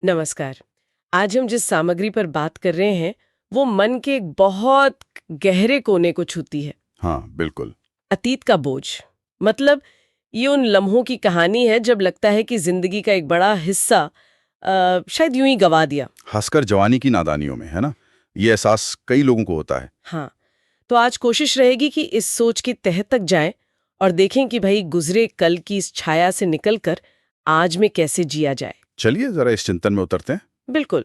नमस्कार। आज हम जिस सामग्री पर बात कर रहे हैं वो मन के एक बहुत गहरे कोने को छूती है। हाँ, बिल्कुल। अतीत का बोझ। मतलब ये उन लम्हों की कहानी है जब लगता है कि जिंदगी का एक बड़ा हिस्सा शायद यूं ही गवा दिया। खासकर जवानी की नादानियों में, है ना? ये एहसास कई लोगों को होता है। हाँ, तो आज कोशिश रहेगी कि इस सोच की तह तक जाएं और देखें कि भाई गुजरे कल की इस छाया से निकलकर आज में कैसे जिया जाए। चलिए जरा इस चिंतन में उतरते हैं। बिल्कुल।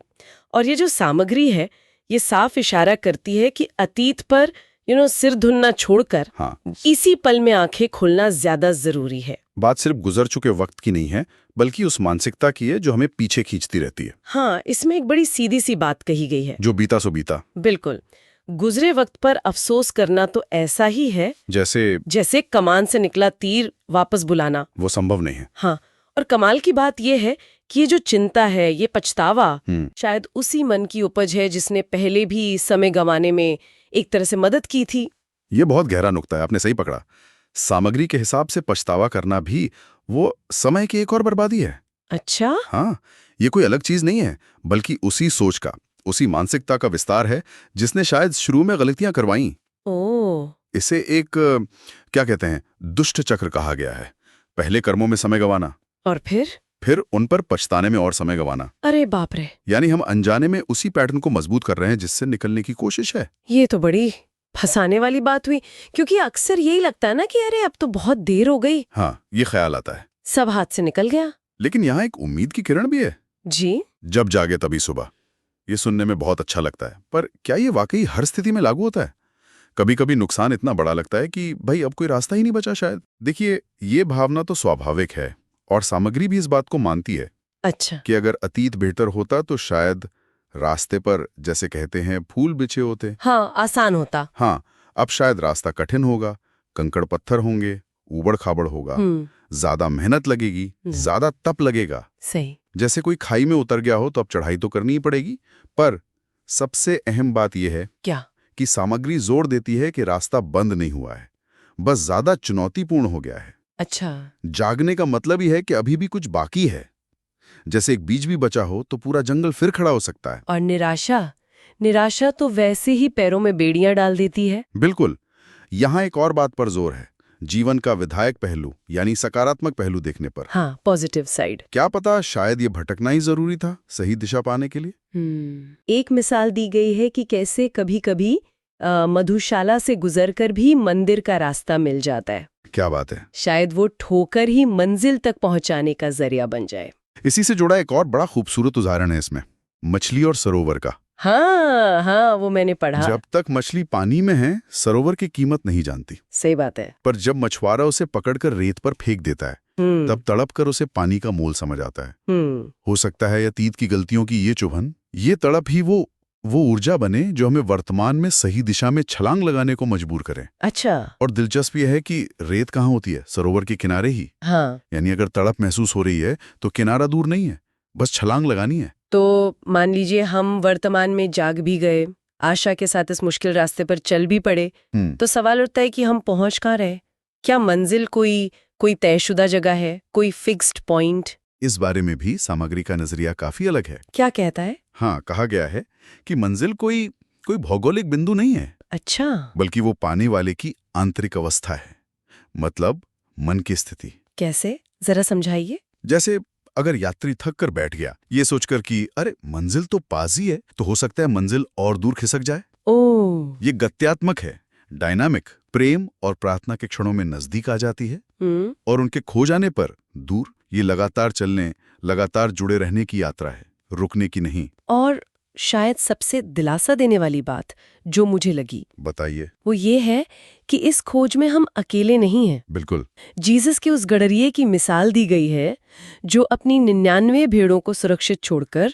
और ये जो सामग्री है ये साफ इशारा करती है कि अतीत पर सिर धुनना छोड़कर हाँ, इसी पल में आंखें खोलना ज्यादा जरूरी है। बात सिर्फ गुजर चुके वक्त की नहीं है, बल्कि उस मानसिकता की है जो हमें पीछे खींचती रहती है। हाँ, इसमें एक बड़ी सीधी सी बात कही गई है। जो बीता सो बीता। बिल्कुल। गुजरे वक्त पर अफसोस करना तो ऐसा ही है जैसे कमान से निकला तीर वापस बुलाना। वो संभव नहीं है। हाँ, और कमाल की बात यह है कि ये जो चिंता है, ये पछतावा शायद उसी मन की उपज है जिसने पहले भी समय गंवाने में एक तरह से मदद की थी। ये बहुत गहरा नुक्ता है, आपने सही पकड़ा। सामग्री के हिसाब से पछतावा करना भी वो समय की एक और बर्बादी है। अच्छा। हाँ, ये कोई अलग चीज नहीं है, बल्कि उसी सोच का, उसी मानसिकता का विस्तार है जिसने शायद शुरू में गलतियां करवाई। ओह। इसे एक क्या कहते हैं, दुष्ट चक्र कहा गया है। पहले कर्मों में समय गंवाना और फिर उन पर पछताने में और समय गंवाना। अरे बाप रे। यानी हम अनजाने में उसी पैटर्न को मजबूत कर रहे हैं जिससे निकलने की कोशिश है। ये तो बड़ी फंसाने वाली बात हुई, क्योंकि अक्सर यही लगता है ना कि अरे अब तो बहुत देर हो गई, हाँ, ये ख्याल आता है। सब हाथ से निकल गया। लेकिन यहाँ एक उम्मीद की किरण भी है। जी। जब जागे तभी सुबह। ये सुनने में बहुत अच्छा लगता है, पर क्या ये वाकई हर स्थिति में लागू होता है? कभी कभी नुकसान इतना बड़ा लगता है कि भाई अब कोई रास्ता ही नहीं बचा शायद। देखिए, ये भावना तो स्वाभाविक है और सामग्री भी इस बात को मानती है। अच्छा। कि अगर अतीत बेहतर होता तो शायद रास्ते पर, जैसे कहते हैं, फूल बिछे होते। हाँ, आसान होता। हाँ, अब शायद रास्ता कठिन होगा, कंकड़ पत्थर होंगे, ऊबड़ खाबड़ होगा, ज्यादा मेहनत लगेगी, ज्यादा तप लगेगा। सही। जैसे कोई खाई में उतर गया हो तो अब चढ़ाई तो करनी ही पड़ेगी। पर सबसे अहम बात यह है क्या? कि सामग्री जोर देती है कि रास्ता बंद नहीं हुआ है, बस ज्यादा चुनौतीपूर्ण हो गया है। अच्छा। जागने का मतलब ही है कि अभी भी कुछ बाकी है। जैसे एक बीज भी बचा हो तो पूरा जंगल फिर खड़ा हो सकता है। और निराशा, निराशा तो वैसे ही पैरों में बेड़ियां डाल देती है। बिल्कुल। यहाँ एक और बात पर जोर है, जीवन का विधायक पहलू, यानी सकारात्मक पहलू देखने पर। हाँ, पॉजिटिव साइड। क्या पता शायद ये भटकना ही जरूरी था सही दिशा पाने के लिए। एक मिसाल दी गई है कि कैसे कभी-कभी मधुशाला से गुजरकर भी मंदिर का रास्ता मिल जाता है। क्या बात है। शायद वो ठोकर ही मंजिल तक पहुंचाने का जरिया बन जाए। इसी से जुड़ा एक और बड़ा खूबसूरत उदाहरण है इसमें, मछली और सरोवर का। हाँ हाँ, वो मैंने पढ़ा। जब तक मछली पानी में है, सरोवर की कीमत नहीं जानती। सही बात है। पर जब मछुआरा उसे पकड़कर रेत पर फेंक देता है, तब तड़प कर उसे पानी का मोल समझ आता है। हो सकता है अतीत की गलतियों की ये चुभन, ये तड़प ही वो ऊर्जा बने जो हमें वर्तमान में सही दिशा में छलांग लगाने को मजबूर करे। अच्छा। और दिलचस्प यह है कि रेत कहाँ होती है, सरोवर के किनारे ही। हाँ। यानी अगर तड़प महसूस हो रही है तो किनारा दूर नहीं है, बस छलांग लगानी है। तो मान लीजिए हम वर्तमान में जाग भी गए, आशा के साथ इस मुश्किल रास्ते पर चल भी पड़े, तो सवाल उठता है कि हम पहुंच कहाँ रहे? क्या मंजिल कोई तयशुदा जगह है, कोई फिक्स्ड पॉइंट? इस बारे में भी सामग्री का नजरिया काफी अलग है। क्या कहता है? हाँ, कहा गया है कि मंजिल कोई भौगोलिक बिंदु नहीं है। अच्छा। बल्कि वो पाने वाले की आंतरिक अवस्था है, मतलब मन की स्थिति। कैसे, जरा समझाइए। जैसे अगर यात्री थक कर बैठ गया ये सोचकर कि अरे मंजिल तो पास ही है, तो हो सकता है मंजिल और दूर खिसक जाए। ओह। ये गत्यात्मक है, डायनामिक। प्रेम और प्रार्थना के क्षणों में नजदीक आ जाती है और उनके खो जाने पर दूर। ये लगातार चलने, लगातार जुड़े रहने की यात्रा है, रुकने की नहीं। और शायद सबसे दिलासा देने वाली बात जो मुझे लगी, बताइए, वो ये है कि इस खोज में हम अकेले नहीं हैं। बिल्कुल। जीसस के उस गडरिये की मिसाल दी गई है जो अपनी 99 भेड़ों को सुरक्षित छोड़कर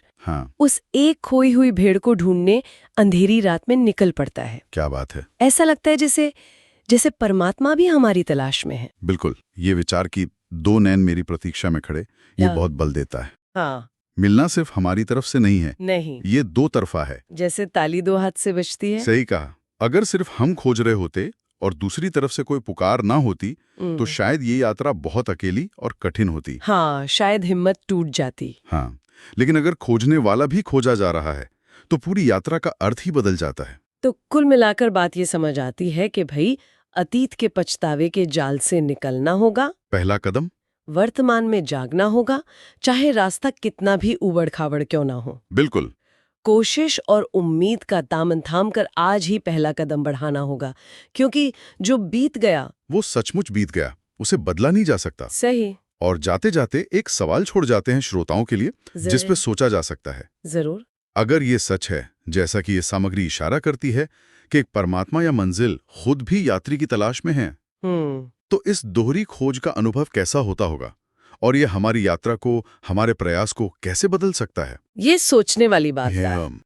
उस एक खोई हुई भेड़ को ढूंढने अंधेरी रात में निकल पड़ता है। क्या बात है। ऐसा लगता है जैसे परमात्मा भी हमारी तलाश में है। बिल्कुल। ये विचार की दो नैन मेरी प्रतीक्षा में खड़े, ये बहुत बल देता है। हाँ। मिलना सिर्फ हमारी तरफ से नहीं है, नहीं, ये दो तरफा है। जैसे ताली दो हाथ से बजती है। सही कहा। अगर सिर्फ हम खोज रहे होते और दूसरी तरफ से कोई पुकार ना होती तो शायद ये यात्रा बहुत अकेली और कठिन होती। हाँ, शायद हिम्मत टूट जाती। हाँ, लेकिन अगर खोजने वाला भी खोजा जा रहा है तो पूरी यात्रा का अर्थ ही बदल जाता है। तो कुल मिलाकर बात ये समझ आती है कि भाई अतीत के पछतावे के जाल से निकलना होगा, पहला कदम वर्तमान में जागना होगा, चाहे रास्ता कितना भी उबड़-खाबड़ क्यों ना हो। बिल्कुल। कोशिश और उम्मीद का दामन थाम कर आज ही पहला कदम बढ़ाना होगा, क्योंकि जो बीत गया वो सचमुच बीत गया, उसे बदला नहीं जा सकता। सही। और जाते जाते एक सवाल छोड़ जाते हैं श्रोताओं के लिए, जिस पे सोचा जा सकता है। जरूर। अगर ये सच है, जैसा कि ये सामग्री इशारा करती है, कि एक परमात्मा या मंजिल खुद भी यात्री की तलाश में है, तो इस दोहरी खोज का अनुभव कैसा होता होगा और ये हमारी यात्रा को, हमारे प्रयास को कैसे बदल सकता है? ये सोचने वाली बात है।